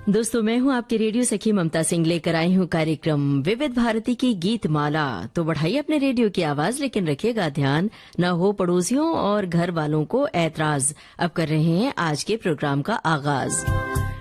दोस्तों, मैं हूं आपके रेडियो सखी ममता सिंह, लेकर आई हूं कार्यक्रम विविध भारती की गीत माला। तो बढ़ाइए अपने रेडियो की आवाज, लेकिन रखिएगा ध्यान न हो पड़ोसियों और घर वालों को ऐतराज। अब कर रहे हैं आज के प्रोग्राम का आगाज।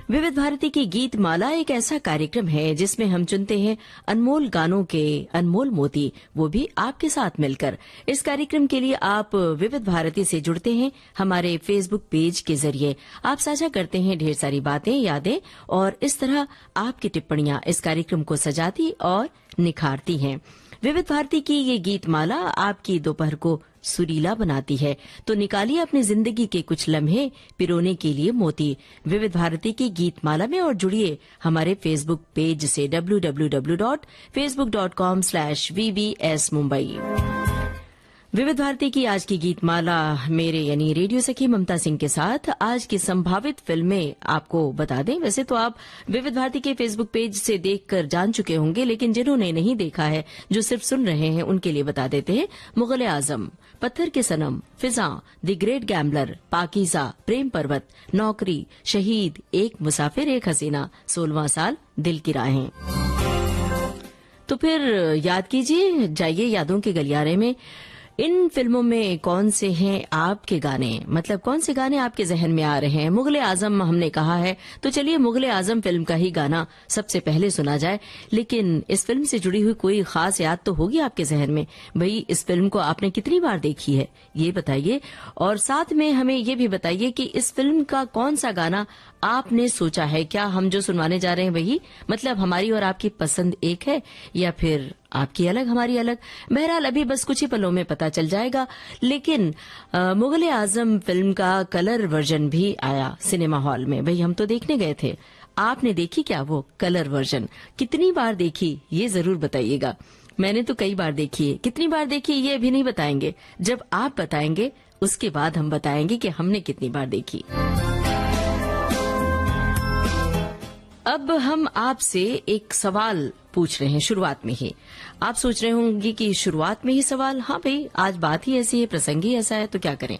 विविध भारती की गीत माला एक ऐसा कार्यक्रम है जिसमें हम चुनते हैं अनमोल गानों के अनमोल मोती, वो भी आपके साथ मिलकर। इस कार्यक्रम के लिए आप विविध भारती से जुड़ते हैं हमारे फेसबुक पेज के जरिए। आप साझा करते हैं ढेर सारी बातें, यादें, और इस तरह आपकी टिप्पणियां इस कार्यक्रम को सजाती और निखारती हैं। विविध भारती की ये गीत माला आपकी दोपहर को सुरीला बनाती है। तो निकालिए अपनी जिंदगी के कुछ लम्हे पिरोने के लिए मोती विविध भारती की गीत माला में और जुड़िए हमारे फेसबुक पेज से www.facebook.com/vbs मुंबई। विविध भारती की आज की गीत माला मेरे यानी रेडियो सखी ममता सिंह के साथ आज की संभावित फिल्में आपको बता दें। वैसे तो आप विविध भारती के फेसबुक पेज से देखकर जान चुके होंगे, लेकिन जिन्होंने नहीं देखा है, जो सिर्फ सुन रहे हैं, उनके लिए बता देते हैं। मुगल आजम, पत्थर के सनम, फिजा, द ग्रेट गैम्बलर, पाकीज़ा, प्रेम पर्वत, नौकरी, शहीद, एक मुसाफिर एक हसीना, 16वां साल, दिल की राहें। तो फिर याद कीजिए, जाइए यादों के गलियारे में। इन फिल्मों में कौन से हैं आपके गाने, मतलब कौन से गाने आपके जहन में आ रहे हैं। मुगले आजम हमने कहा है, तो चलिए मुगले आजम फिल्म का ही गाना सबसे पहले सुना जाए। लेकिन इस फिल्म से जुड़ी हुई कोई खास याद तो होगी आपके जहन में। भाई, इस फिल्म को आपने कितनी बार देखी है, ये बताइए। और साथ में हमें ये भी बताइए कि इस फिल्म का कौन सा गाना आपने सोचा है। क्या हम जो सुनवाने जा रहे हैं वही, मतलब हमारी और आपकी पसंद एक है, या फिर आपकी अलग हमारी अलग। बहरहाल अभी बस कुछ ही पलों में पता चल जाएगा। लेकिन मुगले आजम फिल्म का कलर वर्जन भी आया सिनेमा हॉल में। भाई, हम तो देखने गए थे। आपने देखी क्या वो कलर वर्जन? कितनी बार देखी ये जरूर बताइएगा। मैंने तो कई बार देखी है। कितनी बार देखी ये अभी नहीं बताएंगे, जब आप बताएंगे उसके बाद हम बताएंगे कि हमने कितनी बार देखी। अब हम आपसे एक सवाल पूछ रहे हैं शुरुआत में ही। आप सोच रहे होंगे कि शुरुआत में ही सवाल। हाँ भाई, आज बात ही ऐसी है, प्रसंग ही ऐसा है, तो क्या करें।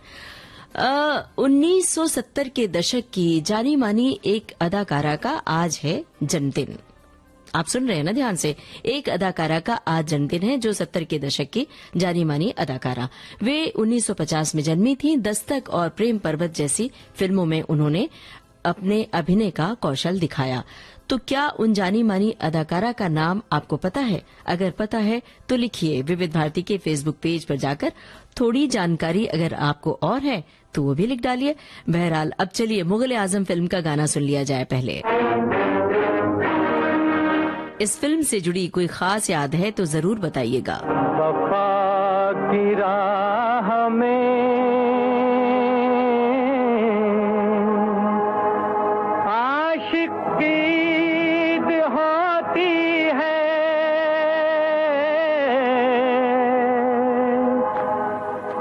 1970 के दशक की जानी मानी एक अदाकारा का आज है जन्मदिन। आप सुन रहे हैं ना ध्यान से। एक अदाकारा का आज जन्मदिन है जो 70 के दशक की जानी मानी अदाकारा। वे 1950 में जन्मी थी। दस्तक और प्रेम पर्वत जैसी फिल्मों में उन्होंने अपने अभिनय का कौशल दिखाया। तो क्या उन जानी मानी अदाकारा का नाम आपको पता है? अगर पता है तो लिखिए विविध भारती के फेसबुक पेज पर जाकर। थोड़ी जानकारी अगर आपको और है तो वो भी लिख डालिए। बहरहाल अब चलिए मुगल आजम फिल्म का गाना सुन लिया जाए पहले। इस फिल्म से जुड़ी कोई खास याद है तो जरूर बताइएगा। वफा की राह में आशिक की ईद होती है,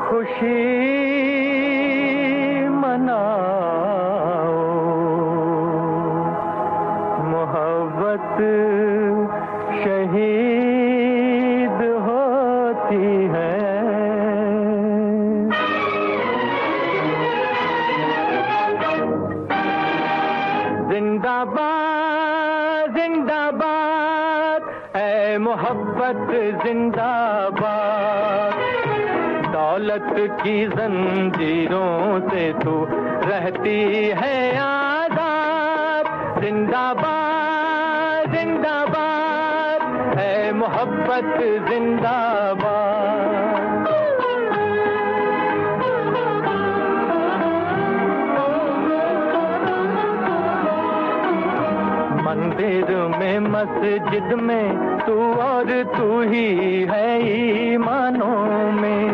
खुशी मनाओ, मोहब्बत शहीद होती है। जिंदाबाद जिंदाबाद ऐ मोहब्बत जिंदाबाद, दौलत की जंजीरों से तू रहती है आजाद। जिंदाबाद जिंदाबाद ऐ मोहब्बत जिंदाबाद। मंदिर में मस्जिद में तू और तू ही है ईमानों में,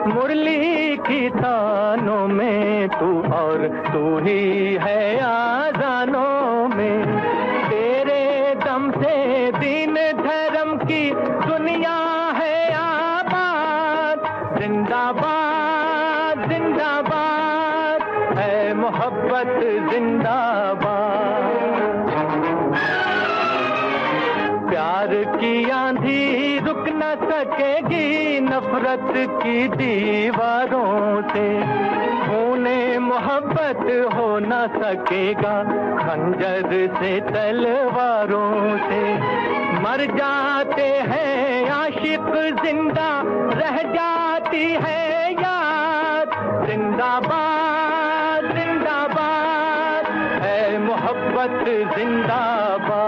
मुरली की तानों में तू और तू ही है आजानों में। तेरे दम से दीन धर्म की दुनिया है आबाद। जिंदाबाद जिंदाबाद है मोहब्बत जिंदाबाद। प्यार की आंधी रुक न सकेगी नफरत की दीवारों से, खूने मोहब्बत हो न सकेगा खंजर से तलवारों से। मर जाते हैं आशिक जिंदा रह जाती है याद। जिंदाबाद जिंदाबाद है मोहब्बत जिंदाबाद।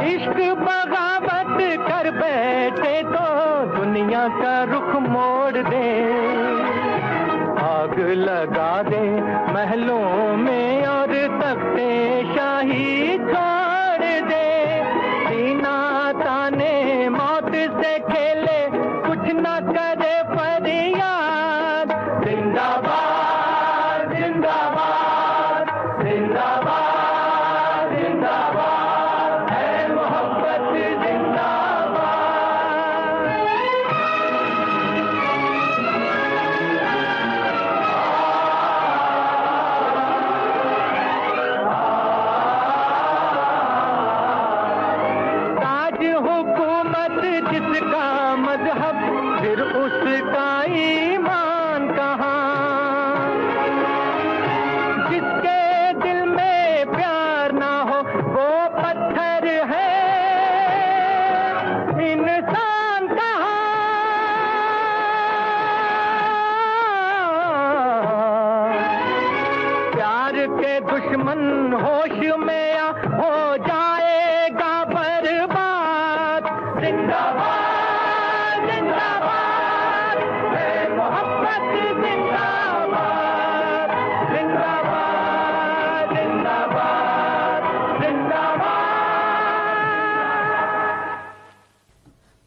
इश्क बगावत कर बैठे तो दुनिया का रुख मोड़ दे। आग लगा दे महलों में और तख्ते शाही छोड़ दे। सीना ताने मौत से खेले कुछ न करे फरियाद। जिंदाबाद जिंदाबाद जिंदाबाद जिंदाबाद है मोहब्बत जिंदाबाद। ताज हुकूमत जिसका मजहब फिर उसका ईमान कहाँ। जिसके दिल में प्यार ना हो वो पत्थर है इंसान कहाँ। प्यार के दुश्मन होश में आ हो जाएगा बर्बाद। जिंदाबाद जिंदाबाद है मोहब्बत जिंदाबाद। जिंदाबाद जिंदाबाद जिंदाबाद।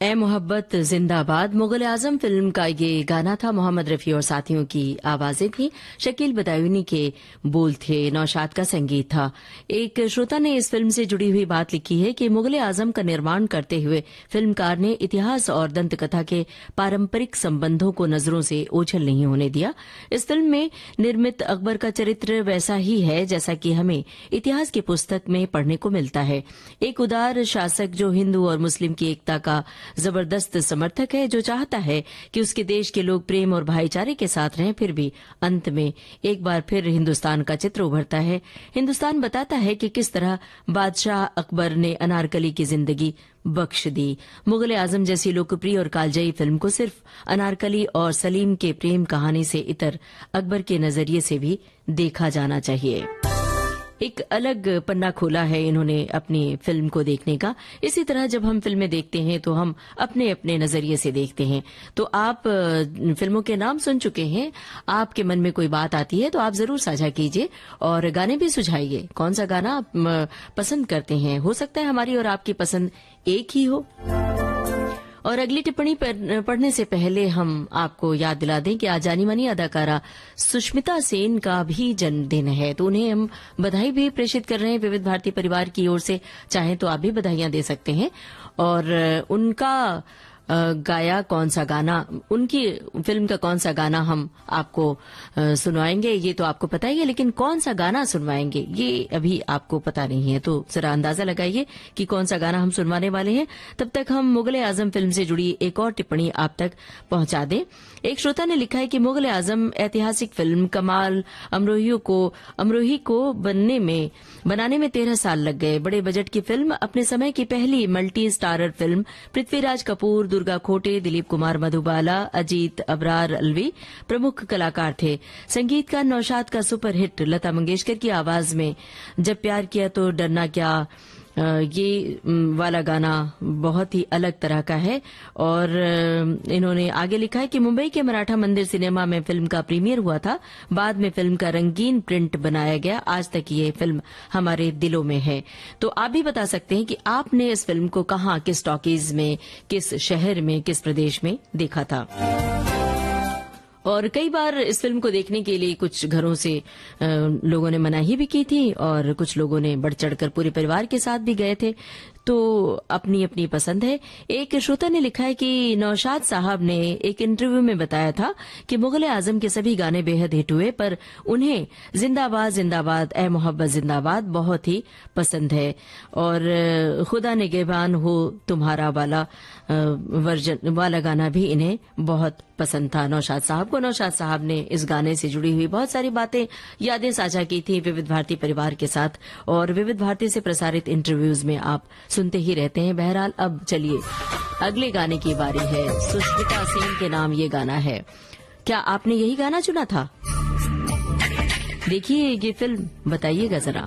ए मोहब्बत जिंदाबाद मुगल आजम फिल्म का ये गाना था। मोहम्मद रफी और साथियों की आवाजें थी। शकील बदायूनी के बोल थे। नौशाद का संगीत था। एक श्रोता ने इस फिल्म से जुड़ी हुई बात लिखी है कि मुगल आजम का निर्माण करते हुए फिल्मकार ने इतिहास और दंत कथा के पारंपरिक संबंधों को नजरों से ओझल नहीं होने दिया। इस फिल्म में निर्मित अकबर का चरित्र वैसा ही है जैसा कि हमें इतिहास की पुस्तक में पढ़ने को मिलता है। एक उदार शासक जो हिंदू और मुस्लिम की एकता का जबरदस्त समर्थक है, जो चाहता है कि उसके देश के लोग प्रेम और भाईचारे के साथ रहें। फिर भी अंत में एक बार फिर हिंदुस्तान का चित्र उभरता है। हिंदुस्तान बताता है कि किस तरह बादशाह अकबर ने अनारकली की जिंदगी बख्श दी। मुगल आजम जैसी लोकप्रिय और कालजयी फिल्म को सिर्फ अनारकली और सलीम के प्रेम कहानी से इतर अकबर के नजरिए से भी देखा जाना चाहिए। एक अलग पन्ना खोला है इन्होंने अपनी फिल्म को देखने का। इसी तरह जब हम फिल्में देखते हैं तो हम अपने अपने नजरिए से देखते हैं। तो आप फिल्मों के नाम सुन चुके हैं, आपके मन में कोई बात आती है तो आप जरूर साझा कीजिए और गाने भी सुझाइए। कौन सा गाना आप पसंद करते हैं? हो सकता है हमारी और आपकी पसंद एक ही हो। और अगली टिप्पणी पढ़ने से पहले हम आपको याद दिला दें कि आज जानी मानी अदाकारा सुष्मिता सेन का भी जन्मदिन है, तो उन्हें हम बधाई भी प्रेषित कर रहे हैं विविध भारती परिवार की ओर से। चाहें तो आप भी बधाइयां दे सकते हैं। और उनका गाया कौन सा गाना, उनकी फिल्म का कौन सा गाना हम आपको सुनवाएंगे ये तो आपको पता ही है, लेकिन कौन सा गाना सुनवाएंगे ये अभी आपको पता नहीं है। तो जरा अंदाजा लगाइए कि कौन सा गाना हम सुनवाने वाले हैं। तब तक हम मुगल आजम फिल्म से जुड़ी एक और टिप्पणी आप तक पहुंचा दें। एक श्रोता ने लिखा है कि मुगल आजम ऐतिहासिक फिल्म कमाल अमरोही को बनाने में 13 साल लग गए। बड़े बजट की फिल्म, अपने समय की पहली multi starrer film. Prithviraj Kapoor, Durga खोटे, दिलीप कुमार मधुबाला, अजीत अबरार अलवी प्रमुख कलाकार थे। संगीतकार नौशाद का सुपरहिट लता मंगेशकर की आवाज में जब प्यार किया तो डरना क्या, ये वाला गाना बहुत ही अलग तरह का है। और इन्होंने आगे लिखा है कि मुंबई के मराठा मंदिर सिनेमा में फिल्म का प्रीमियर हुआ था। बाद में फिल्म का रंगीन प्रिंट बनाया गया। आज तक ये फिल्म हमारे दिलों में है। तो आप भी बता सकते हैं कि आपने इस फिल्म को कहाँ, किस टॉकीज में, किस शहर में, किस प्रदेश में देखा था। और कई बार इस फिल्म को देखने के लिए कुछ घरों से लोगों ने मनाही भी की थी और कुछ लोगों ने बढ़ चढ़कर पूरे परिवार के साथ भी गए थे। तो अपनी अपनी पसंद है। एक श्रोता ने लिखा है कि नौशाद साहब ने एक इंटरव्यू में बताया था कि मुगल आजम के सभी गाने बेहद हिट हुए, पर उन्हें जिंदाबाद जिंदाबाद ए मोहब्बत जिंदाबाद बहुत ही पसंद है और खुदा निगहबान हो तुम्हारा वाला वर्जन वाला गाना भी इन्हें बहुत पसंद था नौशाद साहब को। नौशाद साहब ने इस गाने से जुड़ी हुई बहुत सारी बातें, यादें साझा की थी विविध भारती परिवार के साथ और विविध भारती से प्रसारित इंटरव्यूज में आप सुनते ही रहते हैं। बहरहाल अब चलिए अगले गाने की बारी है। सुष्मिता सेन के नाम ये गाना है। क्या आपने यही गाना चुना था? देखिए ये फिल्म, बताइएगा जरा।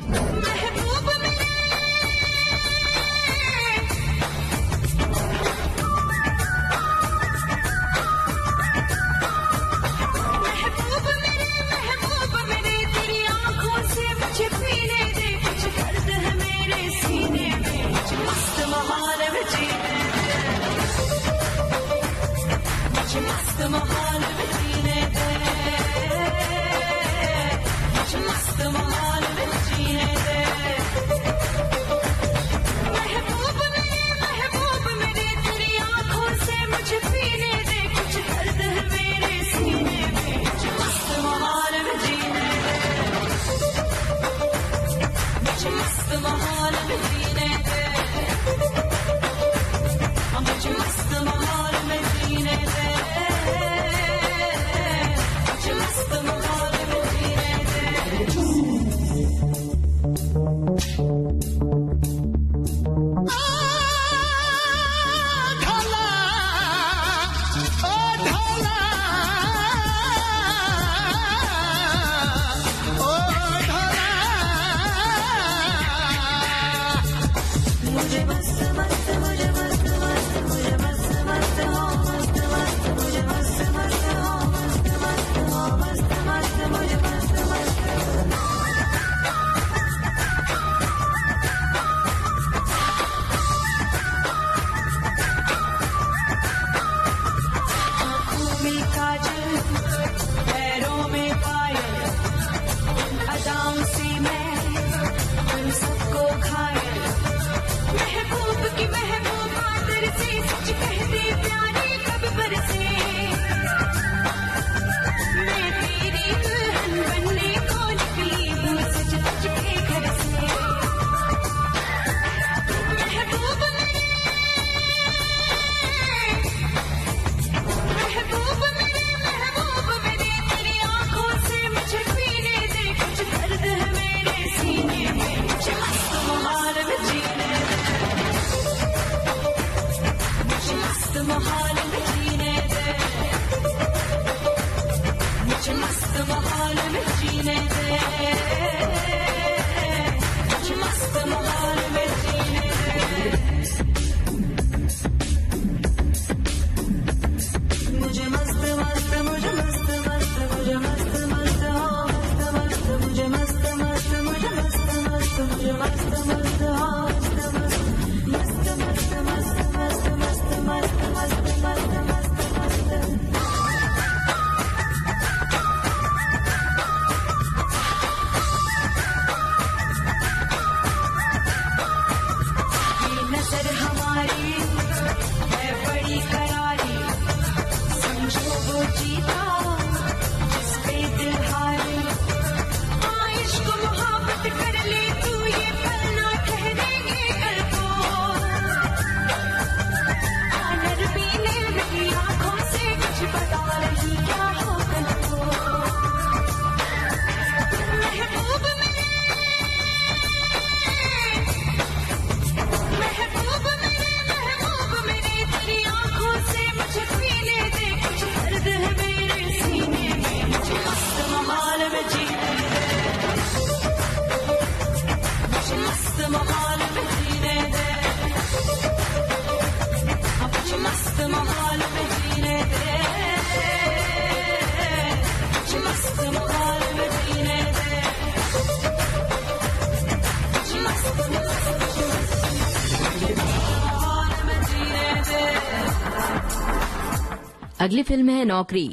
अगली फिल्म है नौकरी।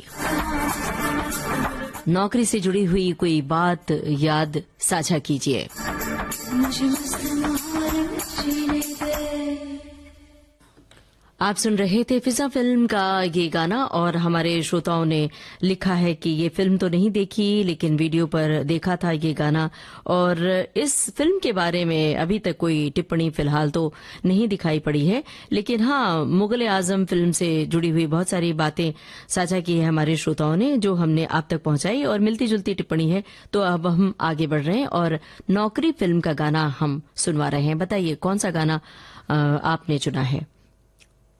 नौकरी से जुड़ी हुई कोई बात याद साझा कीजिए। मुझे मस्त माहौल में जीने दे। आप सुन रहे थे फिजा फिल्म का ये गाना और हमारे श्रोताओं ने लिखा है कि ये फिल्म तो नहीं देखी लेकिन वीडियो पर देखा था ये गाना। और इस फिल्म के बारे में अभी तक कोई टिप्पणी फिलहाल तो नहीं दिखाई पड़ी है, लेकिन हाँ, मुगल आजम फिल्म से जुड़ी हुई बहुत सारी बातें साझा की है हमारे श्रोताओं ने, जो हमने आप तक पहुंचाई और मिलती जुलती टिप्पणी है। तो अब हम आगे बढ़ रहे हैं और नौकरी फिल्म का गाना हम सुनवा रहे हैं। बताइए कौन सा गाना आपने चुना है?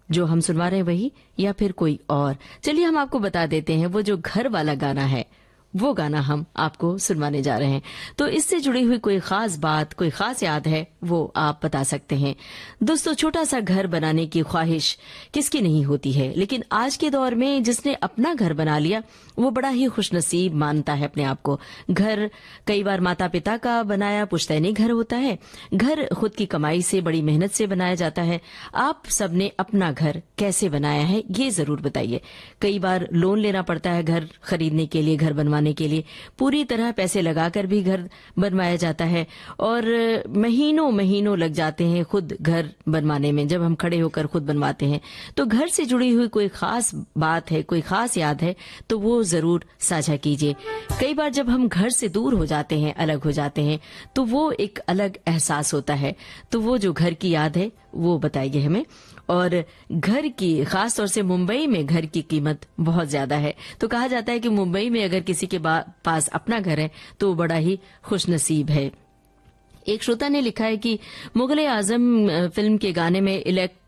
जो हम सुनवा रहे हैं वही या फिर कोई और? चलिए हम आपको बता देते हैं, वो जो घर वाला गाना है वो गाना हम आपको सुनवाने जा रहे हैं। तो इससे जुड़ी हुई कोई खास बात, कोई खास याद है, वो आप बता सकते हैं। दोस्तों, छोटा सा घर बनाने की ख्वाहिश किसकी नहीं होती है, लेकिन आज के दौर में जिसने अपना घर बना लिया वो बड़ा ही खुशनसीब मानता है अपने आप को। घर कई बार माता पिता का बनाया पुश्तैनी घर होता है। घर खुद की कमाई से, बड़ी मेहनत से बनाया जाता है। आप सबने अपना घर कैसे बनाया है ये जरूर बताइए। कई बार लोन लेना पड़ता है घर खरीदने के लिए, घर बनवाने के लिए। पूरी तरह पैसे लगाकर भी घर बनवाया जाता है और महीनों महीनों लग जाते हैं खुद घर बनवाने में। जब हम खड़े होकर खुद बनवाते हैं तो घर से जुड़ी हुई कोई खास बात है, कोई खास याद है तो वो जरूर साझा कीजिए। कई बार जब हम घर से दूर हो जाते हैं, अलग हो जाते हैं, तो वो एक अलग एहसास होता है। तो वो जो घर की याद है वो बताइए हमें। और घर की, खास तौर से मुंबई में घर की कीमत बहुत ज्यादा है। तो कहा जाता है कि मुंबई में अगर किसी के पास अपना घर है तो बड़ा ही खुशनसीब है। एक श्रोता ने लिखा है कि मुगल आजम फिल्म के गाने में इलेक्ट्रिक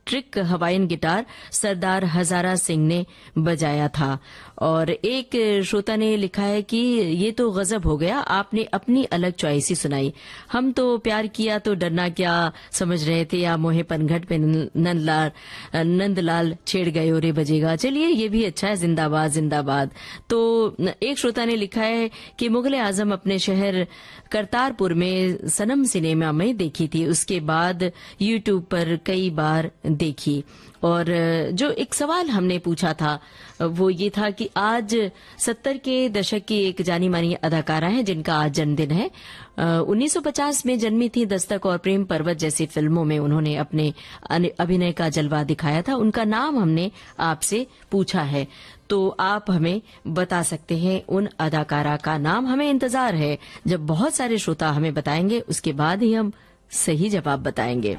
हवाइन गिटार सरदार हजारा सिंह ने बजाया था। और एक श्रोता ने लिखा है कि ये तो गजब हो गया, आपने अपनी अलग चॉइस ही सुनाई। हम तो प्यार किया तो डरना क्या समझ रहे थे, या मोहे पनघट पे नंदलाल छेड़ गए और बजेगा। चलिए ये भी अच्छा है, जिंदाबाद जिंदाबाद। तो एक श्रोता ने लिखा है कि मुगल आजम अपने शहर करतारपुर में सनम सिनेमा में देखी थी, उसके बाद यूट्यूब पर कई बार देखी। और जो एक सवाल हमने पूछा था वो ये था कि आज 70 के दशक की एक जानी मानी अदाकारा है जिनका आज जन्मदिन है। 1950 में जन्मी थी दस्तक और प्रेम पर्वत जैसी फिल्मों में उन्होंने अपने अभिनय का जलवा दिखाया था। उनका नाम हमने आपसे पूछा है, तो आप हमें बता सकते हैं उन अदाकारा का नाम। हमें इंतजार है जब बहुत सारे श्रोता हमें बताएंगे, उसके बाद ही हम सही जवाब बताएंगे।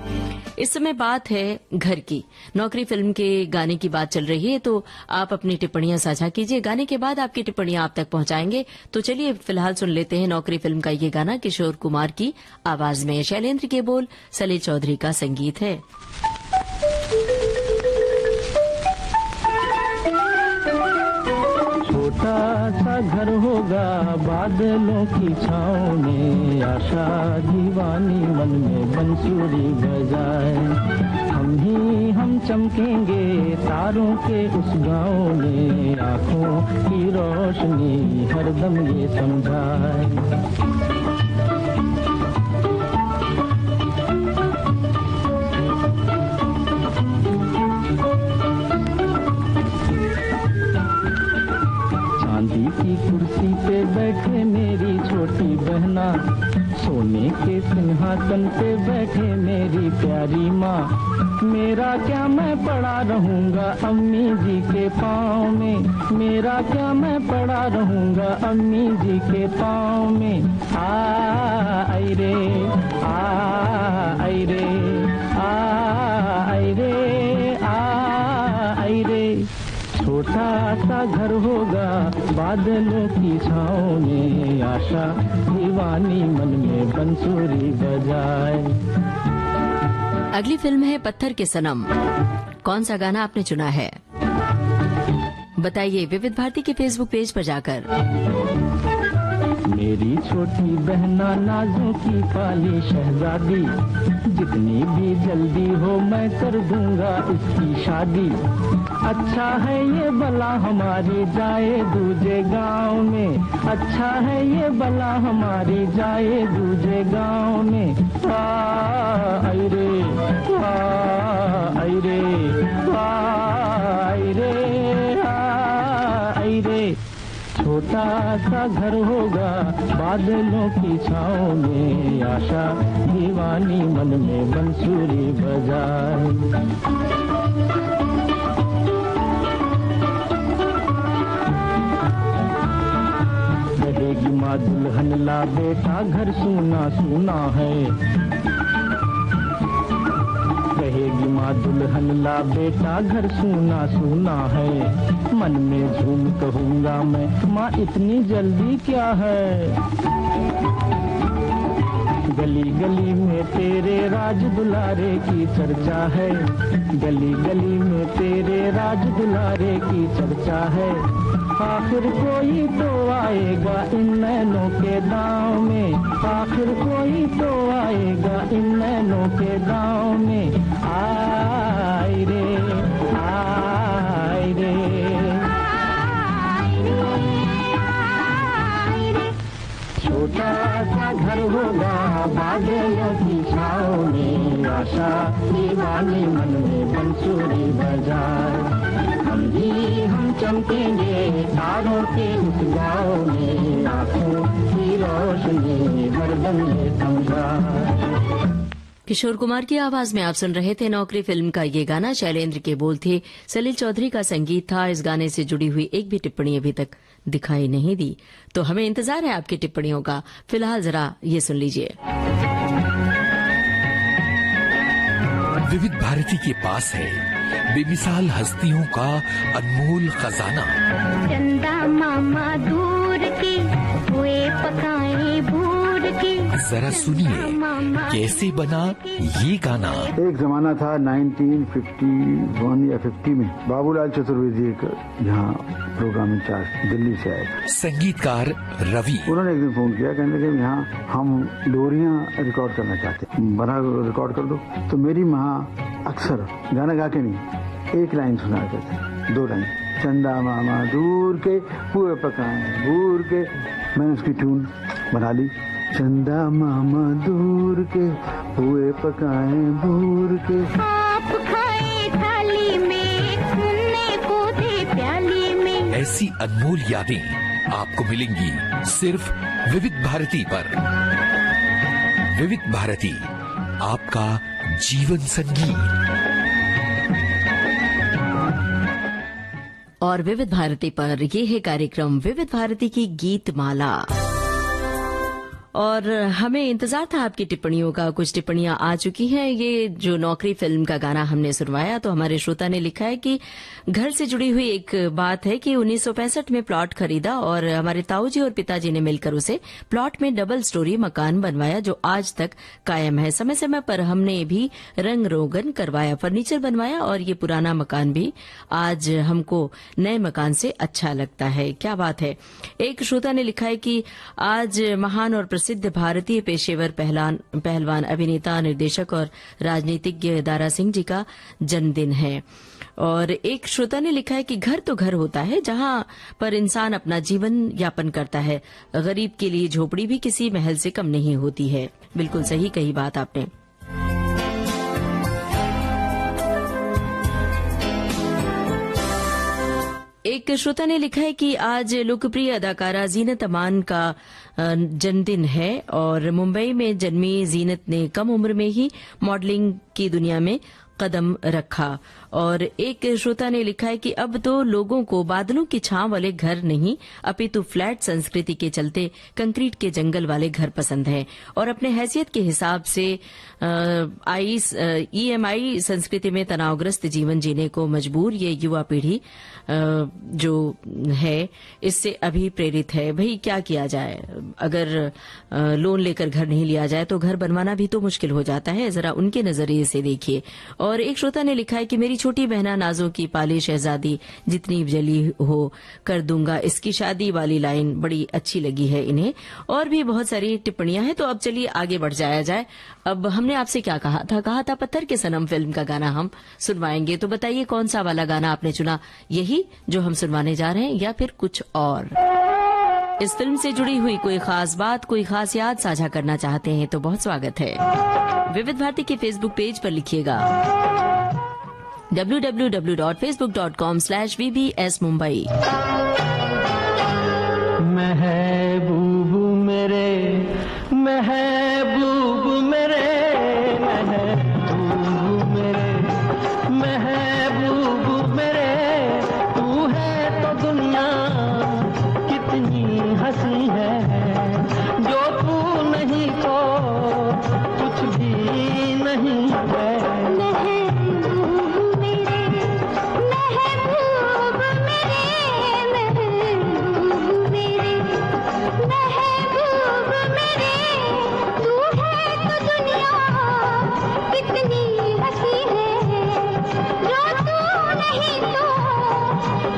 इस समय बात है घर की। नौकरी फिल्म के गाने की बात चल रही है, तो आप अपनी टिप्पणियां साझा कीजिए। गाने के बाद आपकी टिप्पणियां आप तक पहुंचाएंगे। तो चलिए फिलहाल सुन लेते हैं नौकरी फिल्म का ये गाना किशोर कुमार की आवाज में। शैलेंद्र के बोल, सलील चौधरी का संगीत है। छोटा सा घर होगा बादलों की छाँव में, आशा दीवानी मन में बंसुरी बजाए। हम चमकेंगे तारों के उस गाँव में, आँखों की रोशनी हरदम ये समझाए। की कुर्सी पे बैठे मेरी छोटी बहना, सोने के सिंहासन पे बैठे मेरी प्यारी माँ। मेरा क्या मैं पड़ा रहूँगा अम्मी जी के पाँव में, मेरा क्या मैं पड़ा रहूँगा अम्मी जी के पाँव में। आई रे आई रे आई रे आई रे। छोटा सा घर होगा बादलों की छाँव में, आशा दीवानी मन में बंसुरी बजाए। अगली फिल्म है पत्थर के सनम। कौन सा गाना आपने चुना है बताइए विविध भारती के फेसबुक पेज पर जाकर। मेरी छोटी बहना नाजों की काली शहजादी, जितनी भी जल्दी हो मैं कर दूंगा इसकी शादी। अच्छा है ये बला हमारी जाए दूजे गांव में, अच्छा है ये बला हमारी जाए दूजे गांव में। आई रे आई रे आई रे आई रे। छोटा सा घर होगा बादलों की छाँव में, आशा दीवानी मन में बंसुरी बजाए। माँ दुल्हन ला बेटा घर सूना सूना है, कहेगी माँ दुल्हन ला बेटा घर सूना सूना है। मन में झूम कहूँगा मैं माँ इतनी जल्दी क्या है। गली गली में तेरे राज दुलारे की चर्चा है, गली गली में तेरे राज दुलारे की चर्चा है। आखिर कोई तो आएगा इन नैनों के गाँव में, आखिर कोई तो आएगा इन नैनों के गाँव में। आय रे आय रे, छोटा सा घर होगा बादलों की छाँव में, आशा दीवानी मन में बंसुरी बजाए। हम चमकेंगे तारों के उस गाँव में, आँखों की रोशनी हरदम ये समझा। किशोर कुमार की आवाज में आप सुन रहे थे नौकरी फिल्म का ये गाना। शैलेंद्र के बोल थे, सलील चौधरी का संगीत था। इस गाने से जुड़ी हुई एक भी टिप्पणी अभी तक दिखाई नहीं दी, तो हमें इंतजार है आपकी टिप्पणियों का। फिलहाल जरा ये सुन लीजिए। विविध भारती के पास है बेमिसाल हस्तियों का अनमोल खजाना। चंदा मामा दूर के हुए पकाए भूर के, जरा सुनिए कैसे बना ये गाना। एक जमाना था 1951 या 50 में, बाबूलाल चतुर्वेदी एक यहाँ प्रोग्राम इंचार्ज दिल्ली से आए, संगीतकार रवि। उन्होंने एक दिन फोन किया, कहने लगे यहाँ हम लोरियां रिकॉर्ड करना चाहते हैं, बना रिकॉर्ड कर दो। तो मेरी माँ अक्सर गाना गा के नहीं, एक लाइन सुना करते, 2 लाइन, चंदा मामा दूर के पुए पकाए भूर के। मैंने उसकी ट्यून बना ली, चंदा मामा दूर के पुए पकाए भूर के। आप खाए थाली में, सुनने को दे प्याली में। ऐसी अनमोल यादें आपको मिलेंगी सिर्फ विविध भारती पर। विविध भारती, आपका जीवन संगीत। और विविध भारती पर ये है कार्यक्रम विविध भारती की गीत माला। और हमें इंतजार था आपकी टिप्पणियों का। कुछ टिप्पणियां आ चुकी हैं। ये जो नौकरी फिल्म का गाना हमने सुनवाया, तो हमारे श्रोता ने लिखा है कि घर से जुड़ी हुई एक बात है कि 1965 में प्लॉट खरीदा और हमारे ताऊजी और पिताजी ने मिलकर उसे प्लॉट में डबल स्टोरी मकान बनवाया, जो आज तक कायम है। समय समय पर हमने भी रंग रोगन करवाया, फर्नीचर बनवाया, और ये पुराना मकान भी आज हमको नए मकान से अच्छा लगता है। क्या बात है। एक श्रोता ने लिखा है कि आज महान और प्रसिद्ध भारतीय पेशेवर पहलवान, अभिनेता, निर्देशक और राजनीतिज्ञ दारा सिंह जी का जन्मदिन है। और एक श्रोता ने लिखा है कि घर तो घर होता है जहां पर इंसान अपना जीवन यापन करता है, गरीब के लिए झोपड़ी भी किसी महल से कम नहीं होती है। बिल्कुल सही कही बात आपने। एक श्रोता ने लिखा है कि आज लोकप्रिय अदाकारा जीनत अमान का जन्मदिन है और मुंबई में जन्मी जीनत ने कम उम्र में ही मॉडलिंग की दुनिया में कदम रखा। और एक श्रोता ने लिखा है कि अब तो लोगों को बादलों की छांव वाले घर नहीं, अपितु फ्लैट संस्कृति के चलते कंक्रीट के जंगल वाले घर पसंद हैं और अपने हैसियत के हिसाब से ईएमआई संस्कृति में तनावग्रस्त जीवन जीने को मजबूर ये युवा पीढ़ी जो है इससे अभी प्रेरित है। भाई क्या किया जाए, अगर लोन लेकर घर नहीं लिया जाए तो घर बनवाना भी तो मुश्किल हो जाता है। जरा उनके नजरिए से देखिए। और एक श्रोता ने लिखा है कि मेरी छोटी बहना नाजों की पाली शहजादी जितनी जली हो कर दूंगा, इसकी शादी वाली लाइन बड़ी अच्छी लगी है इन्हें। और भी बहुत सारी टिप्पणियां हैं। तो अब चलिए आगे बढ़ जाया जाए। अब हमने आपसे क्या कहा था पत्थर के सनम फिल्म का गाना हम सुनवाएंगे। तो बताइए कौन सा वाला गाना आपने चुना, यही जो हम सुनवाने जा रहे हैं या फिर कुछ और? इस फिल्म से जुड़ी हुई कोई खास बात, कोई खास याद साझा करना चाहते हैं तो बहुत स्वागत है। विविध भारती के फेसबुक पेज पर लिखिएगा www.facebook.com/VBS Mumbai। महबूब मेरे, महबूब मेरे, महबूब मेरे, महबूब मेरे, तू है तो दुनिया कितनी हंसी है।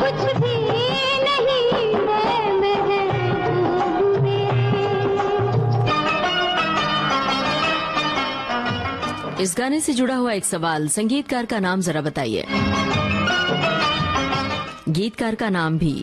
कुछ भी नहीं है महबूब मेरे। इस गाने से जुड़ा हुआ एक सवाल, संगीतकार का नाम जरा बताइए। गीतकार का नाम भी।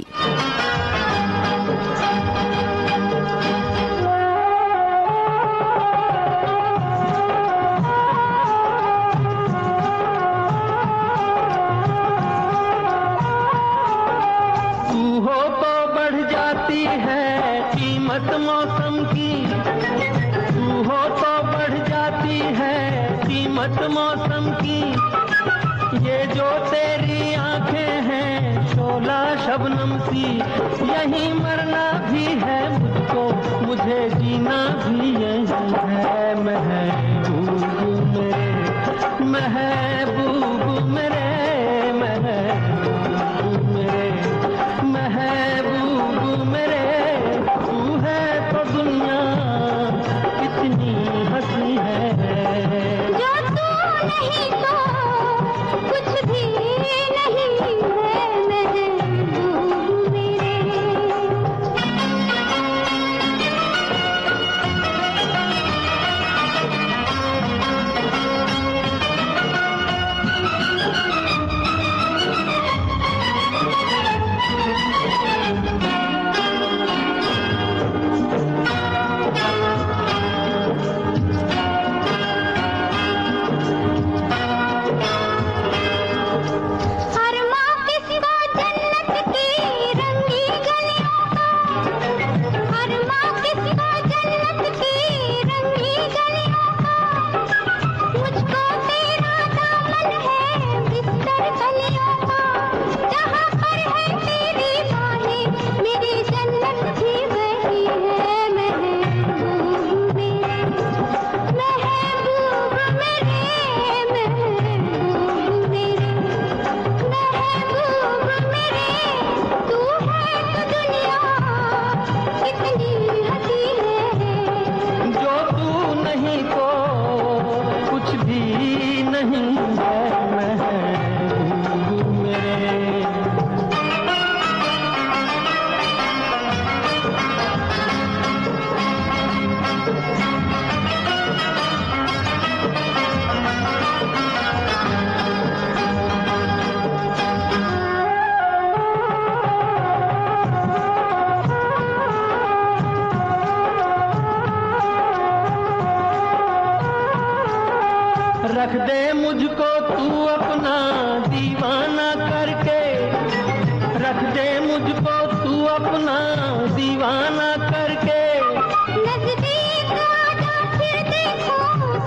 कीमत मौसम की तू हो तो बढ़ जाती है कीमत मौसम की। ये जो तेरी आंखें हैं शोला शबनम सी, यही मरना भी है मुझको, मुझे जीना भी यही है। महबूब मेरे महबूब मेरे महबूब मेरे महबूब मेरे, तू है तो दुनिया कितनी हंसी है। जो तू नहीं तो कुछ भी नहीं है महबूब मेरे। रख दे मुझको तू अपना दीवाना करके, रख दे मुझको तू अपना दीवाना करके। नजदीक आजा फिर देखो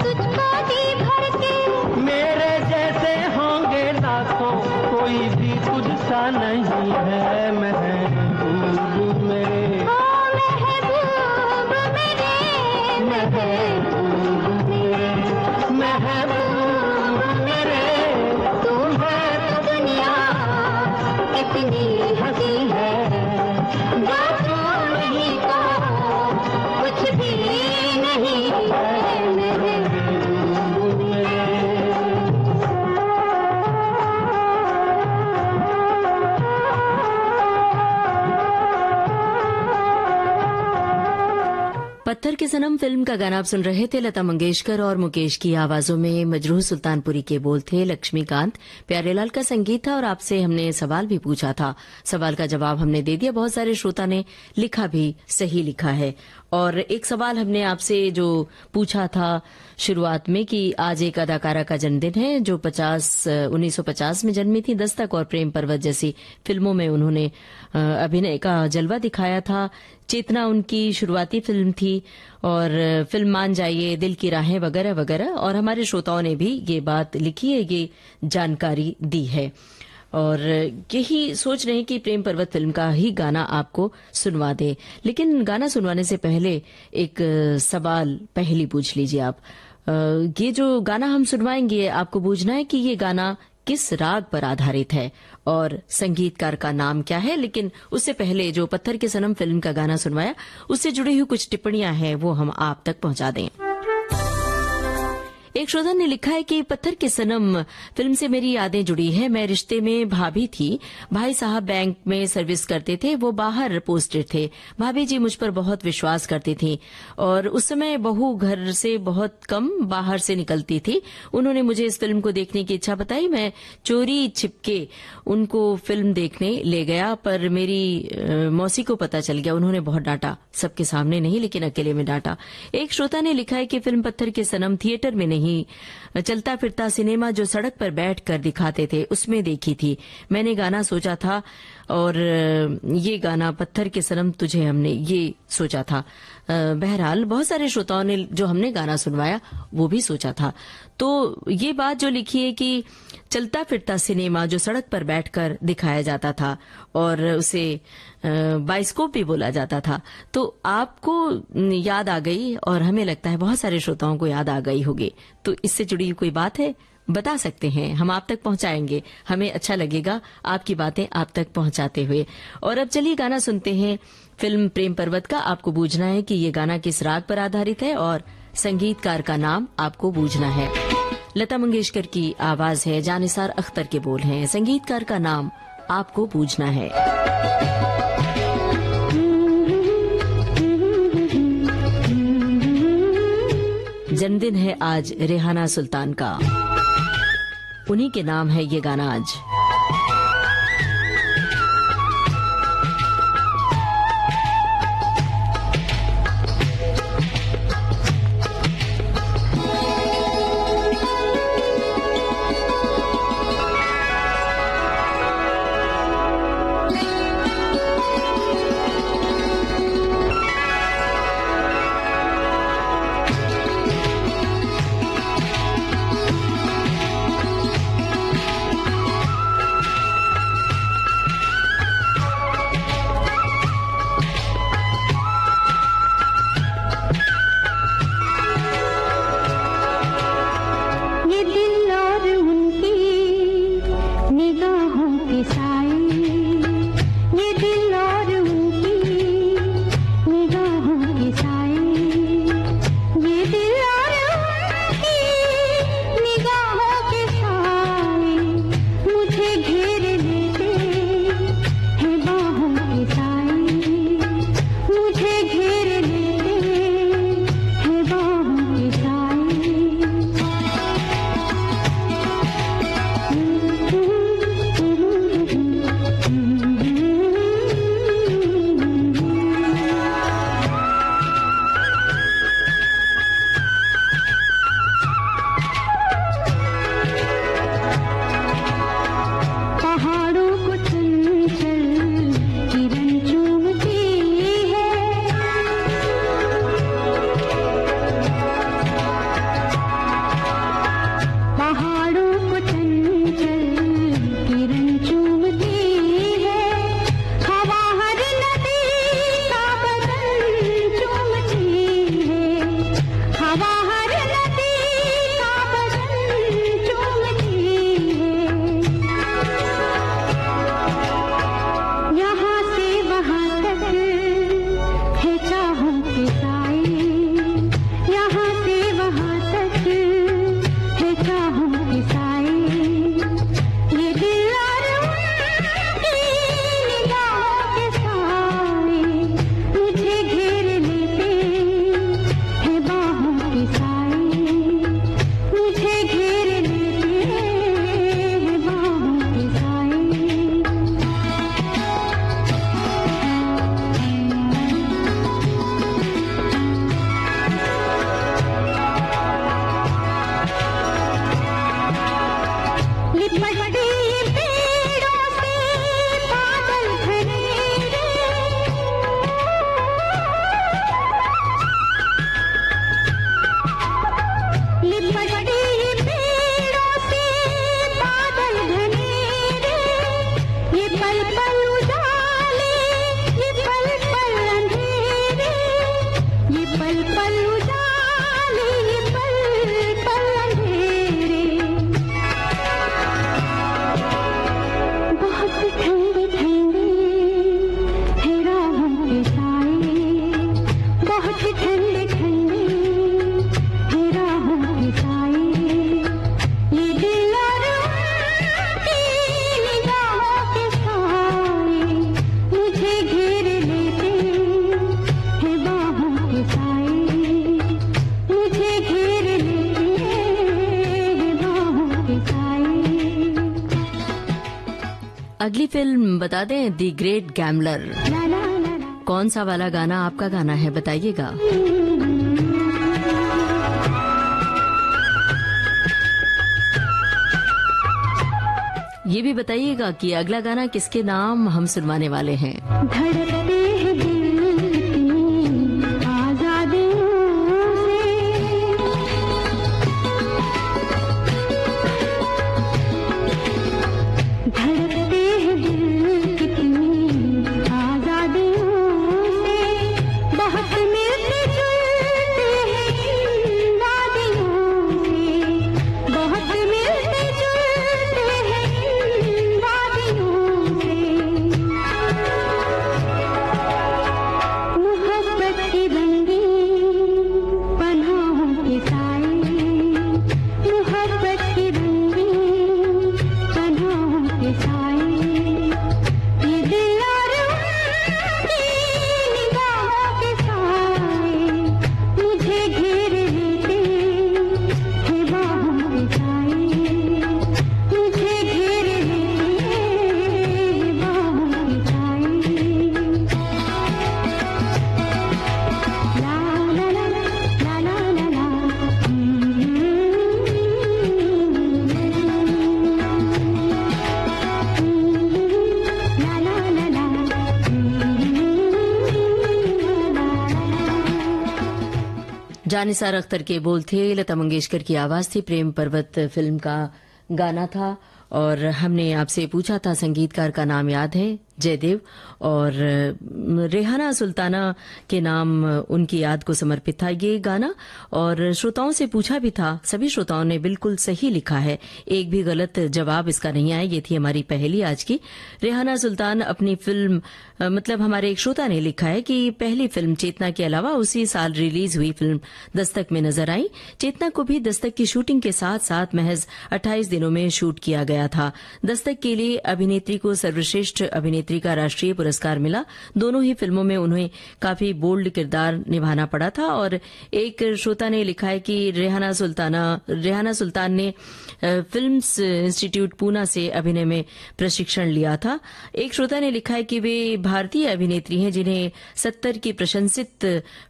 तुझको भी भर के, मेरे जैसे होंगे लाखों कोई भी तुझसा नहीं है। महबूब मेरे ओ महबूब मेरे महबूब मेरे महबूब मेरे, तू है तो दुनिया कितनी हंसी है। जो तू नहीं तो कुछ भी नहीं है महबूब मेरे। पत्थर के सनम फिल्म का गाना आप सुन रहे थे। लता मंगेशकर और मुकेश की आवाजों में मजरूह सुल्तानपुरी के बोल थे, लक्ष्मीकांत प्यारेलाल का संगीत था और आपसे हमने सवाल भी पूछा था। सवाल का जवाब हमने दे दिया। बहुत सारे श्रोता ने लिखा भी, सही लिखा है। और एक सवाल हमने आपसे जो पूछा था शुरुआत में कि आज एक अदाकारा का जन्मदिन है जो 1950 में जन्मी थी। दस्तक और प्रेम पर्वत जैसी फिल्मों में उन्होंने अभिनय का जलवा दिखाया था। चेतना उनकी शुरुआती फिल्म थी और फिल्म मान जाइए, दिल की राहें वगैरह वगैरह। और हमारे श्रोताओं ने भी ये बात लिखी है, ये जानकारी दी है और यही सोच रहे हैं कि प्रेम पर्वत फिल्म का ही गाना आपको सुनवा दे। लेकिन गाना सुनवाने से पहले एक सवाल पहली पूछ लीजिए आप। ये जो गाना हम सुनवाएंगे आपको पूछना है कि ये गाना किस राग पर आधारित है और संगीतकार का नाम क्या है। लेकिन उससे पहले जो पत्थर के सनम फिल्म का गाना सुनवाया उससे जुड़ी हुई कुछ टिप्पणियां हैं वो हम आप तक पहुंचा दें। एक श्रोता ने लिखा है कि पत्थर के सनम फिल्म से मेरी यादें जुड़ी है। मैं रिश्ते में भाभी थी। भाई साहब बैंक में सर्विस करते थे, वो बाहर पोस्टेड थे। भाभी जी मुझ पर बहुत विश्वास करती थी और उस समय बहू घर से बहुत कम बाहर से निकलती थी। उन्होंने मुझे इस फिल्म को देखने की इच्छा बताई। मैं चोरी छिपके उनको फिल्म देखने ले गया, पर मेरी मौसी को पता चल गया। उन्होंने बहुत डांटा, सबके सामने नहीं लेकिन अकेले में डांटा। एक श्रोता ने लिखा है कि फिल्म पत्थर के सनम थिएटर में नहीं, चलता फिरता सिनेमा जो सड़क पर बैठकर दिखाते थे उसमें देखी थी। मैंने गाना सोचा था और ये गाना पत्थर के सनम तुझे हमने ये सोचा था। बहरहाल बहुत सारे श्रोताओं ने जो हमने गाना सुनवाया वो भी सोचा था। तो ये बात जो लिखी है कि चलता फिरता सिनेमा जो सड़क पर बैठकर दिखाया जाता था और उसे बाइस्कोप भी बोला जाता था, तो आपको याद आ गई और हमें लगता है बहुत सारे श्रोताओं को याद आ गई होगी। तो इससे जुड़ी कोई बात है, बता सकते हैं, हम आप तक पहुंचाएंगे। हमें अच्छा लगेगा आपकी बातें आप तक पहुंचाते हुए। और अब चलिए गाना सुनते हैं फिल्म प्रेम पर्वत का। आपको बूझना है कि ये गाना किस राग पर आधारित है और संगीतकार का नाम आपको बूझना है। लता मंगेशकर की आवाज है, जानिसार अख्तर के बोल हैं, संगीतकार का नाम आपको बूझना है। जन्मदिन है आज रेहाना सुल्तान का, उन्हीं के नाम है ये गाना आज। अगली फिल्म बता दें, दी ग्रेट गैम्बलर। कौन सा वाला गाना आपका गाना है बताइएगा। ये भी बताइएगा कि अगला गाना किसके नाम हम सुनवाने वाले हैं। धड़कते हैं दिल कितनी आजादियों से, धड़कते हैं दिल कितनी आजादियों से, बहुत मिलते जुलते हैं इन वादियों से, बहुत मिलते जुलते हैं इन वादियों से। मोहब्बत की रंगीन पनाहों के साए, मोहब्बत की रंगीन पनाहों के साए, ये दिल और उनकी निगाहों के साए, मुझे घेर लेते हैं बाहों के साए, मुझे घेर लेते हैं बाहों के साए। ला ला ला ला ला ला ला, ला ला ला ला, जानिसार अख्तर के बोल थे, लता मंगेशकर की आवाज थी, प्रेम पर्वत फिल्म का गाना था। और हमने आपसे पूछा था संगीतकार का नाम याद है? जयदेव। और रेहाना सुल्ताना के नाम उनकी याद को समर्पित था ये गाना। और श्रोताओं से पूछा भी था, सभी श्रोताओं ने बिल्कुल सही लिखा है, एक भी गलत जवाब इसका नहीं आया। ये थी हमारी पहेली आज की। रेहाना सुल्तान अपनी फिल्म मतलब हमारे एक श्रोता ने लिखा है कि पहली फिल्म चेतना के अलावा उसी साल रिलीज हुई फिल्म दस्तक में नजर आई। चेतना को भी दस्तक की शूटिंग के साथ साथ महज 28 दिनों में शूट किया गया था। दस्तक के लिए अभिनेत्री को सर्वश्रेष्ठ अभिनेत्री का राष्ट्रीय पुरस्कार मिला। दोनों ही फिल्मों में उन्हें काफी बोल्ड किरदार निभाना पड़ा था। और एक श्रोता ने लिखा है कि रेहाना सुल्तान ने फिल्म्स इंस्टीट्यूट पूना से अभिनय में प्रशिक्षण लिया था। एक श्रोता ने लिखा है कि वे भारतीय अभिनेत्री हैं जिन्हें 70 की प्रशंसित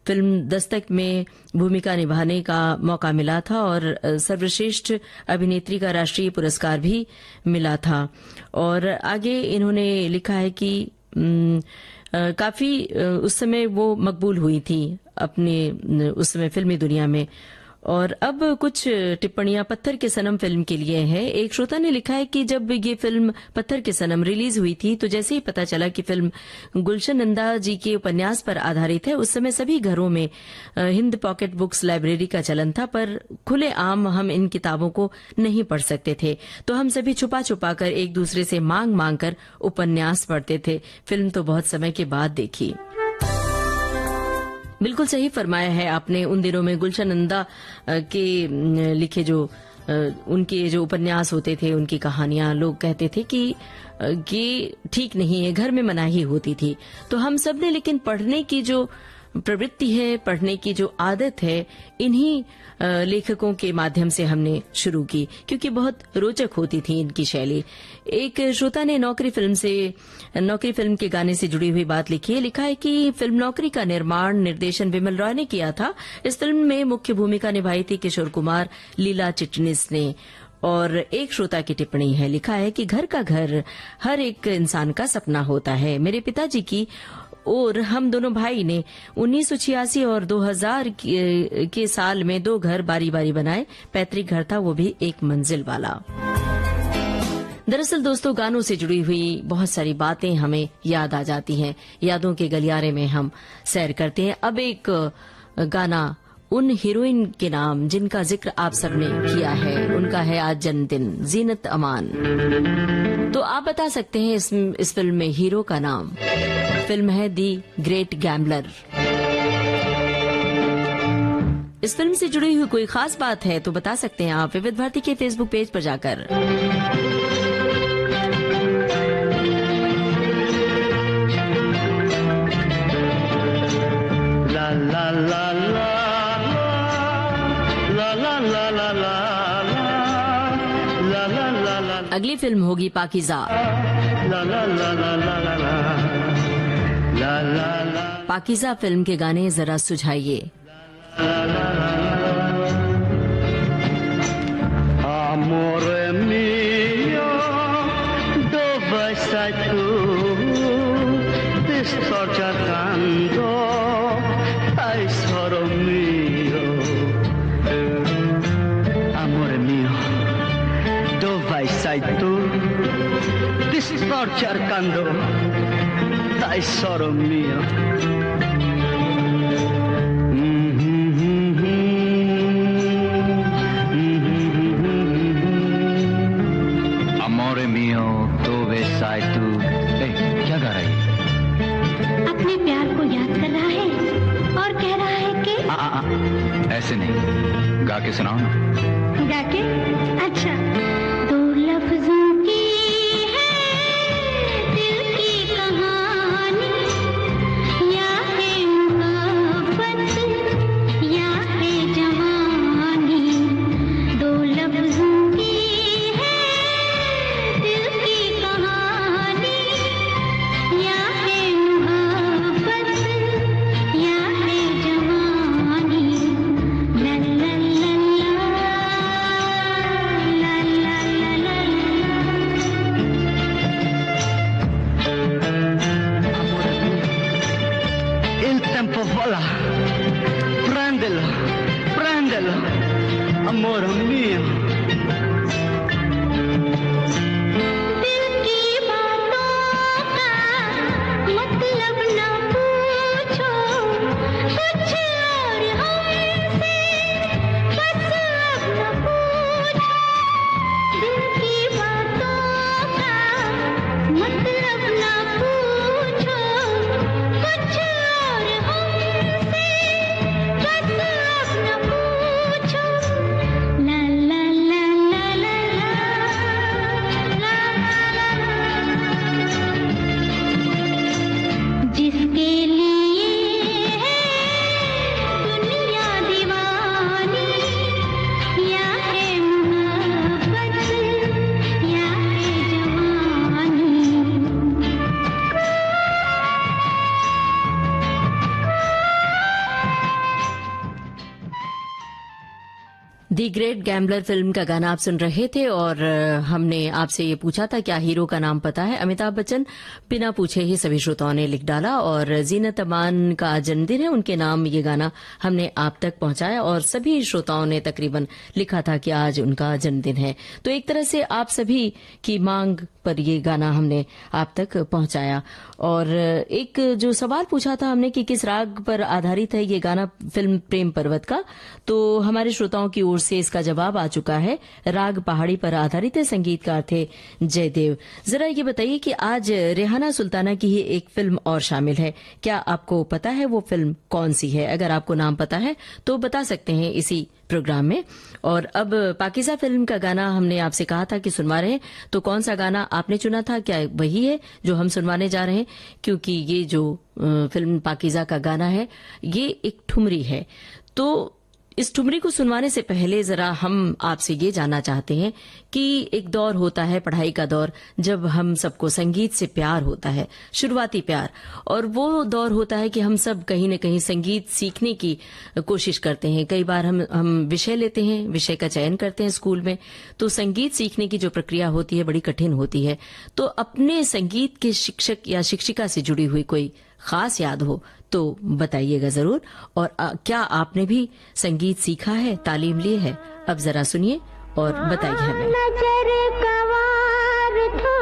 फिल्म दस्तक में भूमिका निभाने का मौका मिला था और सर्वश्रेष्ठ अभिनेत्री का राष्ट्रीय पुरस्कार भी मिला था। और आगे इन्होंने लिखा है कि काफी उस समय वो मकबूल हुई थी अपने उस समय फिल्मी दुनिया में। और अब कुछ टिप्पणियां पत्थर के सनम फिल्म के लिए है। एक श्रोता ने लिखा है कि जब ये फिल्म पत्थर के सनम रिलीज हुई थी तो जैसे ही पता चला कि फिल्म गुलशन नंदा जी के उपन्यास पर आधारित है, उस समय सभी घरों में हिंद पॉकेट बुक्स लाइब्रेरी का चलन था, पर खुले आम हम इन किताबों को नहीं पढ़ सकते थे, तो हम सभी छुपा छुपा कर एक दूसरे से मांग मांग कर उपन्यास पढ़ते थे। फिल्म तो बहुत समय के बाद देखी। बिल्कुल सही फरमाया है आपने। उन दिनों में गुलशन नंदा के लिखे जो उनके जो उपन्यास होते थे, उनकी कहानियां, लोग कहते थे कि ये ठीक नहीं है, घर में मनाही होती थी। तो हम सब ने लेकिन पढ़ने की जो प्रवृत्ति है, पढ़ने की जो आदत है, इन्हीं लेखकों के माध्यम से हमने शुरू की, क्योंकि बहुत रोचक होती थी इनकी शैली। एक श्रोता ने नौकरी फिल्म के गाने से जुड़ी हुई बात लिखी है। लिखा है कि फिल्म नौकरी का निर्माण निर्देशन विमल रॉय ने किया था। इस फिल्म में मुख्य भूमिका निभाई थी किशोर कुमार, लीला चिटनिस ने। और एक श्रोता की टिप्पणी है, लिखा है कि घर का घर हर एक इंसान का सपना होता है। मेरे पिताजी की और हम दोनों भाई ने 1986 और 2000 के साल में 2 घर बारी बारी बनाए। पैतृक घर था, वो भी 1 मंजिल वाला। दरअसल दोस्तों, गानों से जुड़ी हुई बहुत सारी बातें हमें याद आ जाती हैं। यादों के गलियारे में हम सैर करते हैं। अब एक गाना उन हीरोइन के नाम जिनका जिक्र आप सबने किया है, उनका है आज जन्मदिन, जीनत अमान। तो आप बता सकते हैं इस फिल्म में हीरो का नाम। फिल्म है दी ग्रेट गैम्बलर। इस फिल्म से जुड़ी हुई कोई खास बात है तो बता सकते हैं आप विविध भारती के फेसबुक पेज पर जाकर। ला ला ला ला ला ला ला ला ला ला ला ला ला। अगली फिल्म होगी पाकीज़ा। पाकीज़ा फिल्म के गाने जरा सुझाइए। Amore mio, dove sei tu? Ti sto cercando, tesoro mio. Amore mio, dove sei tu? Ti sto cercando, tesoro mio. Amore mio, dove sei tu? क्या गा रही है? अपने प्यार को याद कर रहा है और कह रहा है कि ऐसे नहीं, गा के सुनाओ ना। गा के? अच्छा। दो लफ्जों की है दिल की कहानी, या है मोहब्बत या है जवानी। दो लफ्जों की है दिल की कहानी, या है मोहब्बत या है जवानी। ला ला ला ला ला ला ला। Il tempo vola, prendelo, prendelo, amore mio. दिल की बातों का मतलब न पूछो, कुछ और हमसे बस अब न पूछो। दिल की बातों का मतलब न पूछो, कुछ और हमसे बस अब न पूछो। ला ला ला ला ला ला ला ला। जिसके लिए है दुनिया दीवानी, या है मोहब्बत या है जवानी। दी ग्रेट गैम्बलर फिल्म का गाना आप सुन रहे थे और हमने आपसे ये पूछा था क्या हीरो का नाम पता है। अमिताभ बच्चन बिना पूछे ही सभी श्रोताओं ने लिख डाला और जीनत अमान का जन्मदिन है, उनके नाम ये गाना हमने आप तक पहुंचाया और सभी श्रोताओं ने तकरीबन लिखा था कि आज उनका जन्मदिन है। तो एक तरह से आप सभी की मांग पर ये गाना हमने आप तक पहुंचाया। और एक जो सवाल पूछा था हमने कि किस राग पर आधारित है ये गाना फिल्म प्रेम पर्वत का, तो हमारे श्रोताओं की ओर से इसका जवाब आ चुका है। राग पहाड़ी पर आधारित है, संगीतकार थे जयदेव। जरा ये बताइए कि आज रेहाना सुल्ताना की ही एक फिल्म और शामिल है, क्या आपको पता है वो फिल्म कौन सी है? अगर आपको नाम पता है तो बता सकते हैं इसी प्रोग्राम में। और अब पाकीज़ा फिल्म का गाना हमने आपसे कहा था कि सुनवा रहे हैं, तो कौन सा गाना आपने चुना था? क्या वही है जो हम सुनवाने जा रहे हैं? क्योंकि ये जो फिल्म पाकीज़ा का गाना है ये एक ठुमरी है। तो इस ठुमरी को सुनवाने से पहले जरा हम आपसे ये जानना चाहते हैं कि एक दौर होता है, पढ़ाई का दौर, जब हम सबको संगीत से प्यार होता है, शुरुआती प्यार, और वो दौर होता है कि हम सब कहीं न कहीं संगीत सीखने की कोशिश करते हैं। कई बार हम विषय लेते हैं, विषय का चयन करते हैं स्कूल में, तो संगीत सीखने की जो प्रक्रिया होती है बड़ी कठिन होती है। तो अपने संगीत के शिक्षक या शिक्षिका से जुड़ी हुई कोई खास याद हो तो बताइएगा जरूर। और क्या आपने भी संगीत सीखा है, तालीम ली है? अब जरा सुनिए और बताइए हमें। नजर कवार था,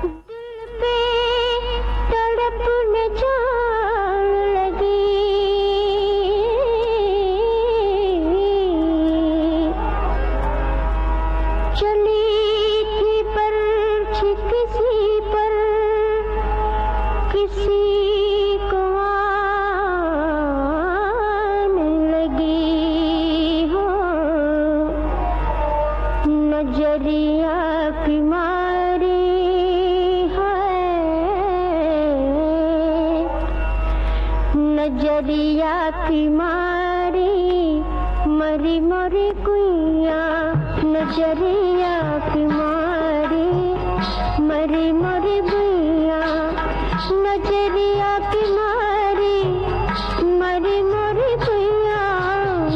दिल पे तड़पने जान लगी, चली थी परछी किसी पर, किसी को आने लगी हो, नजरिया की मारी है, नजरिया की मारी, मरी मरी गुइया नजरिया की मारी मरी मरी भैया नजरिया की मारी मरी मरी भैया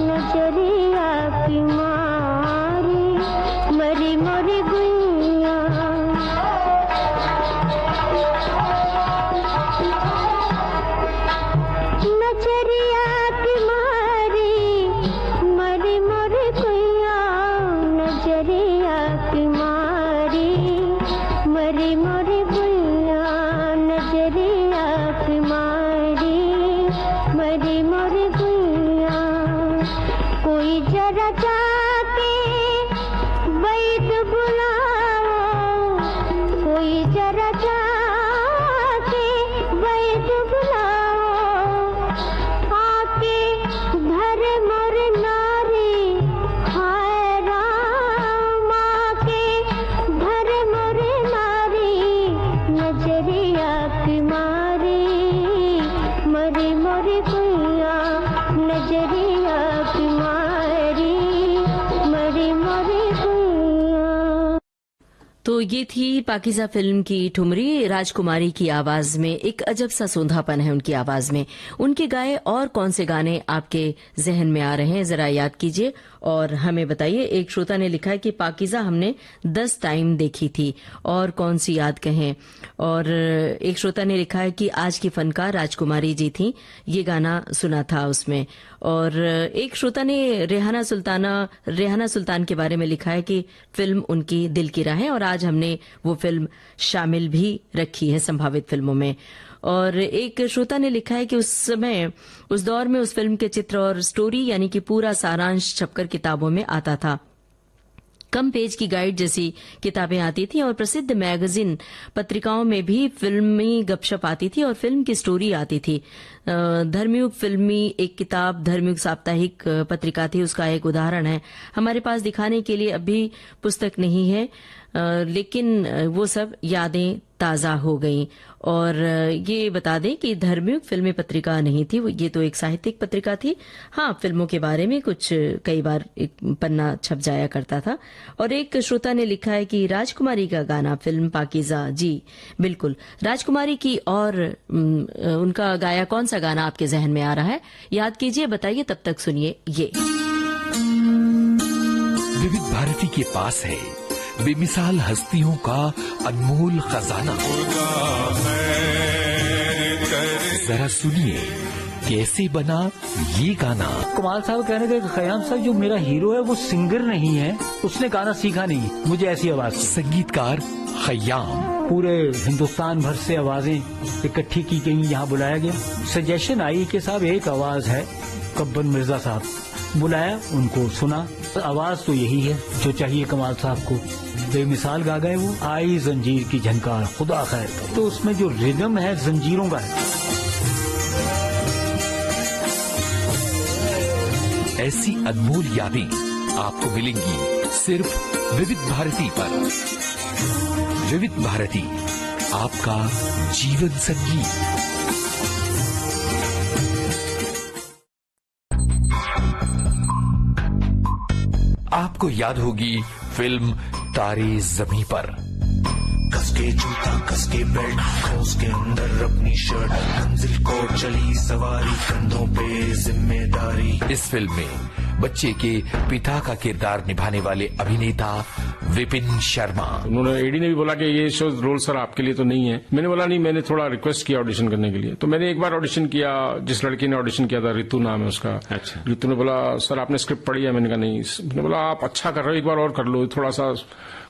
नजरिया की मारी मरी मरी भैया नजरिया की मारी मरी मरी भैया नजरिया की मारी मरी मरी भैया नजरिया की मारी मरी मरी भैया कोई जरा जाके वैद बुलाओ कोई जरा जाके वैद बुलाओ आके धर मोर नारी हाय राम आके धर मोर नारी नजरिया की मारी मरी मरी भैया नजरिया की मारी मरी मरी भैया। तो ये थी पाकीज़ा फिल्म की ठुमरी। राजकुमारी की आवाज में एक अजब सा सोंधापन है उनकी आवाज में। उनके गाए और कौन से गाने आपके जहन में आ रहे हैं, जरा याद कीजिए और हमें बताइए। एक श्रोता ने लिखा है कि पाकीज़ा हमने 10 टाइम देखी थी, और कौन सी याद कहें। और एक श्रोता ने लिखा है कि आज की फनकार राजकुमारी जी थी, ये गाना सुना था उसमें। और एक श्रोता ने रेहाना सुल्तान के बारे में लिखा है कि फिल्म उनकी दिल की राह है, और आज हमने वो फिल्म शामिल भी रखी है संभावित फिल्मों में। और एक श्रोता ने लिखा है कि उस समय, उस दौर में उस फिल्म के चित्र और स्टोरी यानी कि पूरा सारांश छपकर किताबों में आता था। कम पेज की गाइड जैसी किताबें आती थी और प्रसिद्ध मैगजीन पत्रिकाओं में भी फिल्मी गपशप आती थी और फिल्म की स्टोरी आती थी। धर्मयुग फिल्मी एक किताब धर्मयुग साप्ताहिक पत्रिका थी, उसका एक उदाहरण है। हमारे पास दिखाने के लिए अभी पुस्तक नहीं है, लेकिन वो सब यादें ताजा हो गईं। और ये बता दें कि धर्मयुग फिल्मी पत्रिका नहीं थी, ये तो एक साहित्यिक पत्रिका थी। हाँ, फिल्मों के बारे में कुछ कई बार एक पन्ना छप जाया करता था। और एक श्रोता ने लिखा है कि राजकुमारी का गाना फिल्म पाकीज़ा। जी बिल्कुल, राजकुमारी की और उनका गाया कौन सा गाना आपके जहन में आ रहा है, याद कीजिए, बताइए। तब तक सुनिए ये। विविध भारती के पास है बेमिसाल हस्तियों का अनमोल खजाना। जरा सुनिए कैसे बना ये गाना। कमाल साहब कहने का खयाम साहब जो मेरा हीरो है वो सिंगर नहीं है, उसने गाना सीखा नहीं, मुझे ऐसी आवाज। संगीतकार खयाम। पूरे हिंदुस्तान भर से आवाजें इकट्ठी की गई, यहाँ बुलाया गया। सजेशन आई कि साहब एक आवाज है कब्बन मिर्जा साहब, बुलाया, उनको सुना। आवाज तो यही है जो चाहिए कमाल साहब को। बेमिसाल गा गए वो। आई जंजीर की झनकार खुदा खैर करे, तो उसमें जो रिदम है जंजीरों का है। ऐसी अनमोल यादें आपको मिलेंगी सिर्फ विविध भारती पर। विविध भारती, आपका जीवन संगीत। आपको याद होगी फिल्म तारे ज़मीं पर। कसके जूता कसके बेल्ट, उसके अंदर अपनी शर्ट, मंजिल को चली सवारी, कंधों पे जिम्मेदारी। इस फिल्म में बच्चे के पिता का किरदार निभाने वाले अभिनेता विपिन शर्मा। उन्होंने एडी ने भी बोला कि ये शो रोल सर आपके लिए तो नहीं है। मैंने बोला नहीं, मैंने थोड़ा रिक्वेस्ट किया ऑडिशन करने के लिए। तो मैंने एक बार ऑडिशन किया, जिस लड़की ने ऑडिशन किया था, रितु नाम है उसका। अच्छा। रितु ने बोला सर आपने स्क्रिप्ट पढ़ी है? मैंने कहा नहीं। उसने बोला आप अच्छा कर रहे हो, एक बार और कर लो, थोड़ा सा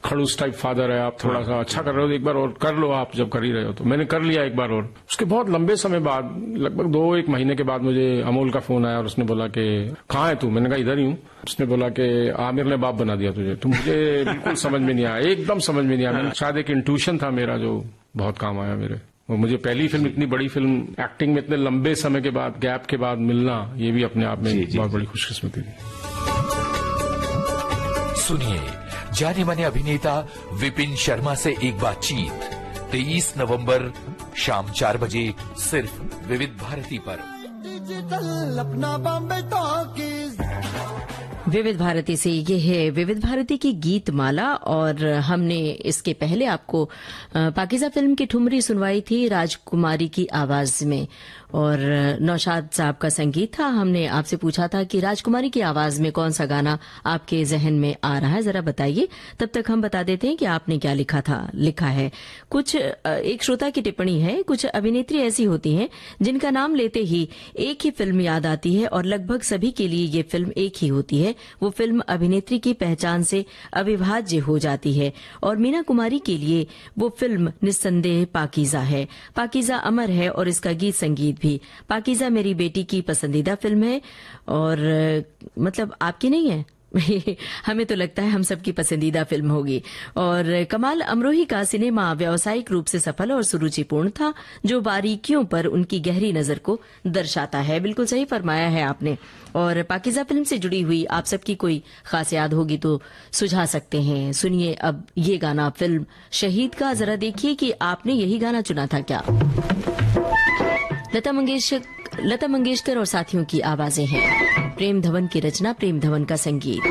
खड़ूस टाइप फादर है आप, थोड़ा सा अच्छा कर रहे हो, एक बार और कर लो आप जब कर ही रहे हो। तो मैंने कर लिया एक बार और। उसके बहुत लंबे समय बाद, लगभग 2-1 महीने के बाद मुझे अमोल का फोन आया और उसने बोला कि कहाँ है तू? मैंने कहा इधर ही हूँ। उसने बोला कि आमिर ने बाप बना दिया तुझे। तो मुझे बिल्कुल समझ में नहीं आया, एकदम समझ में नहीं आया। शायद एक इंट्यूशन था मेरा जो बहुत काम आया मेरे। और मुझे पहली फिल्म, इतनी बड़ी फिल्म, एक्टिंग में इतने लंबे समय के बाद, गैप के बाद मिलना, ये भी अपने आप में बहुत बड़ी खुशकिस्मती थी। सुनिए जाने माने अभिनेता विपिन शर्मा से एक बातचीत 23 नवंबर शाम 4 बजे सिर्फ विविध भारती पर। डिजिटल अपना बॉम्बे टॉकीज। विविध भारती से ये है विविध भारती की गीत माला और हमने इसके पहले आपको पाकीज़ा फिल्म की ठुमरी सुनवाई थी राजकुमारी की आवाज में और नौशाद साहब का संगीत था। हमने आपसे पूछा था कि राजकुमारी की आवाज में कौन सा गाना आपके जहन में आ रहा है, जरा बताइए। तब तक हम बता देते हैं कि आपने क्या लिखा है। कुछ एक श्रोता की टिप्पणी है, कुछ अभिनेत्री ऐसी होती हैं जिनका नाम लेते ही एक ही फिल्म याद आती है और लगभग सभी के लिए ये फिल्म एक ही होती है। वो फिल्म अभिनेत्री की पहचान से अविभाज्य हो जाती है और मीना कुमारी के लिए वो फिल्म निस्संदेह पाकीज़ा है। पाकीज़ा अमर है और इसका गीत संगीत भी। पाकीज़ा मेरी बेटी की पसंदीदा फिल्म है और मतलब आपकी नहीं है हमें तो लगता है हम सबकी पसंदीदा फिल्म होगी। और कमाल अमरोही का सिनेमा व्यावसायिक रूप से सफल और सुरुचिपूर्ण था, जो बारीकियों पर उनकी गहरी नजर को दर्शाता है। बिल्कुल सही फरमाया है आपने। और पाकीज़ा फिल्म से जुड़ी हुई आप सबकी कोई खास याद होगी तो सुझा सकते हैं। सुनिए अब ये गाना फिल्म शहीद का, जरा देखिए कि आपने यही गाना चुना था क्या। लता मंगेशकर और साथियों की आवाजें हैं। प्रेम धवन की रचना, प्रेम धवन का संगीत।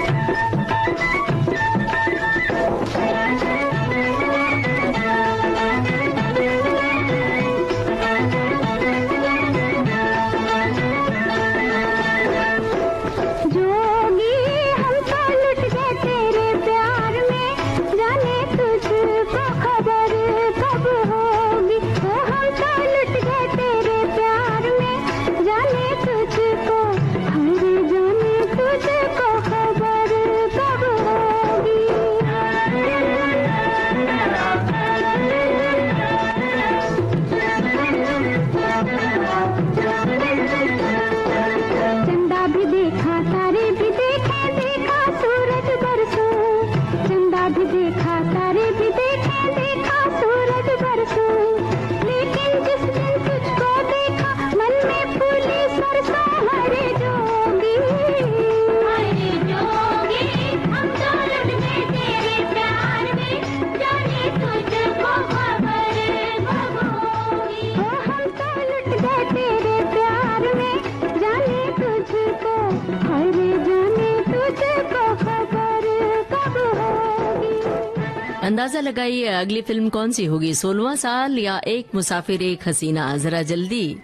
अंदाजा लगाइए अगली फिल्म कौन सी होगी, 16वां साल या एक मुसाफिर एक हसीना। जरा जल्दी,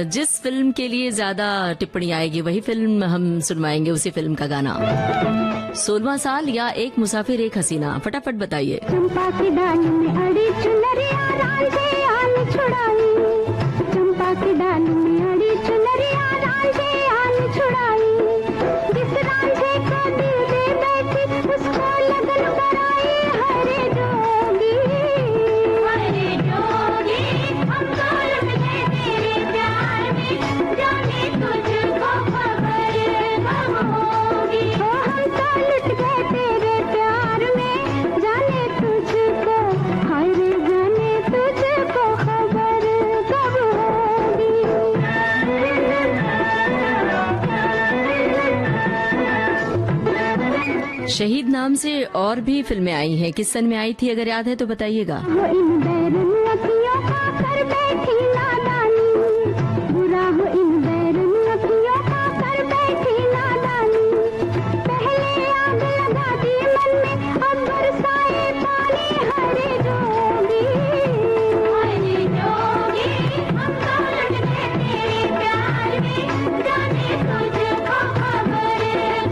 जिस फिल्म के लिए ज्यादा टिप्पणी आएगी वही फिल्म हम सुनवाएंगे, उसी फिल्म का गाना। 16वां साल या एक मुसाफिर एक हसीना, फटाफट बताइए। चंपा की डाली में अड़ी चुनरिया रांझे आन छुड़ाई, चंपा की डाली में अड़ी चुनरिया रांझे आन छुड़ाई, जिस रांझे को दिल दे बैठी उसको लगन कराई। हरे जोगी हम तो लुट गए तेरे प्यार में, जाने तुझको खबर कब होगी। हम तो लुट गए तेरे प्यार में, जाने तुझको, हरे जाने तुझको खबर कब होगी। शहीद नाम से और भी फिल्में आई हैं, किस सन में आई थी अगर याद है तो बताइएगा। वो इन बैरन अखियों का कर बैठी नादानी, बुरा हो इन बैरन अखियों का कर बैठी नादानी, पहले आग लगा दी मन में अब बरसाए पानी। हरे जोगी हम तो लुट गए तेरे प्यार में, जाने तुझको खबर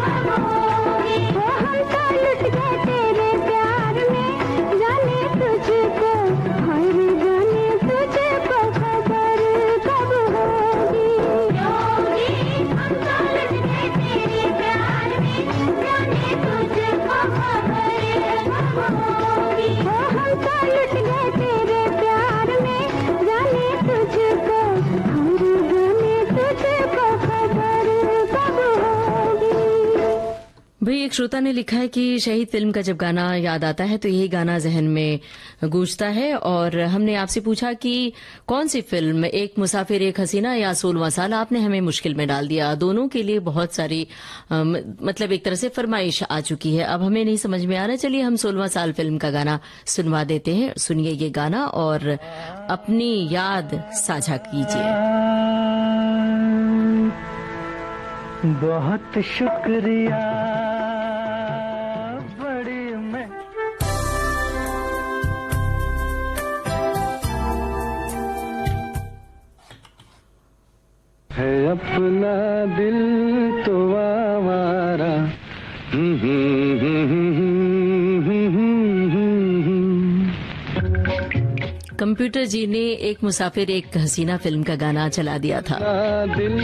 कब होगी। हम तो लुट गए तेरे प्यार में, जाने तुझको, हरे जाने तुझको खबर कब होगी। हम तो लुट गए तेरे प्यार में, जाने तुझको खबर कब होगी। हम तो लुट गए तेरे प्यार में, जाने तुझको, हरे जाने तुझको खबर कब होगी। भाई एक श्रोता ने लिखा है कि शहीद फिल्म का जब गाना याद आता है तो यही गाना जहन में गूंजता है और हमने आपसे पूछा कि कौन सी फिल्म, एक मुसाफिर एक हसीना या 16वां साल। आपने हमें मुश्किल में डाल दिया। दोनों के लिए बहुत सारी मतलब एक तरह से फरमाइश आ चुकी है, अब हमें नहीं समझ में आ रहा। चलिए हम 16वां साल फिल्म का गाना सुनवा देते हैं। सुनिए ये गाना और अपनी याद साझा कीजिए। बहुत शुक्रिया बड़ी मैं है अपना दिल तो आवारा कंप्यूटर जी ने एक मुसाफिर एक हसीना फिल्म का गाना चला दिया था, दिल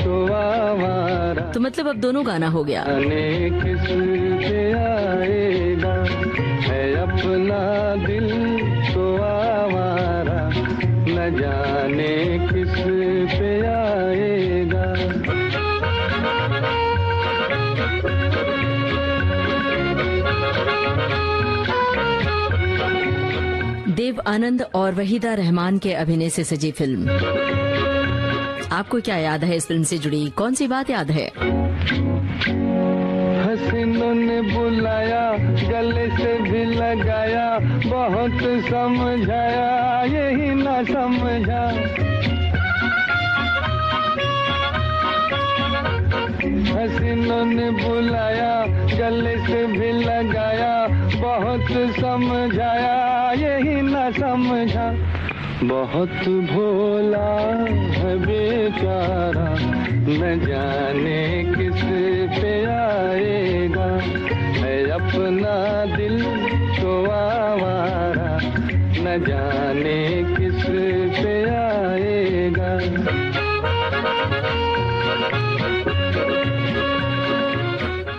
तो आवारा तो मतलब अब दोनों गाना हो गया। जाने किस पे आएगा है अपना दिल तो आवारा न जाने किस पे आएगा। देव आनंद और वहीदा रहमान के अभिनय से सजी फिल्म। आपको क्या याद है इस फिल्म से जुड़ी कौन सी बात याद है? हसीनों ने बुलाया गले से भी लगाया बहुत समझाया यही ना समझा। हसीनों ने बुलाया गले से भी लगाया बहुत समझाया यही ना समझा। बहुत भोला है बेचारा न जाने किस पे आएगा है अपना दिल तो आवारा न जाने किस पे आएगा।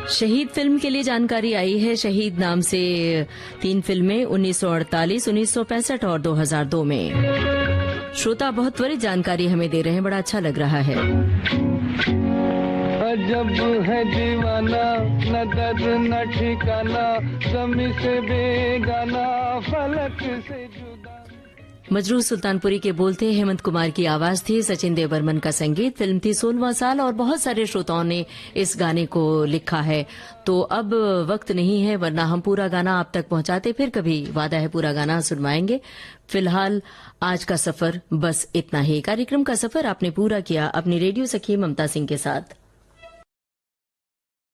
शहीद फिल्म के लिए जानकारी आई है। शहीद नाम से 3 फिल्में 1948, 1965 और 2002 में। श्रोता बहुत त्वरित जानकारी हमें दे रहे हैं, बड़ा अच्छा लग रहा है। अजब है दीवाना न दर्द न ठिकाना ज़मीं से बेगाना फलक से जुदा। मजरूह सुल्तानपुरी के बोलते हेमंत कुमार की आवाज थी, सचिन देव बर्मन का संगीत। फिल्म थी 16वां साल और बहुत सारे श्रोताओं ने इस गाने को लिखा है। तो अब वक्त नहीं है, वरना हम पूरा गाना आप तक पहुंचाते, फिर कभी वादा है पूरा गाना सुनवाएंगे। फिलहाल आज का सफर बस इतना ही। कार्यक्रम का सफर आपने पूरा किया अपनी रेडियो सखी ममता सिंह के साथ।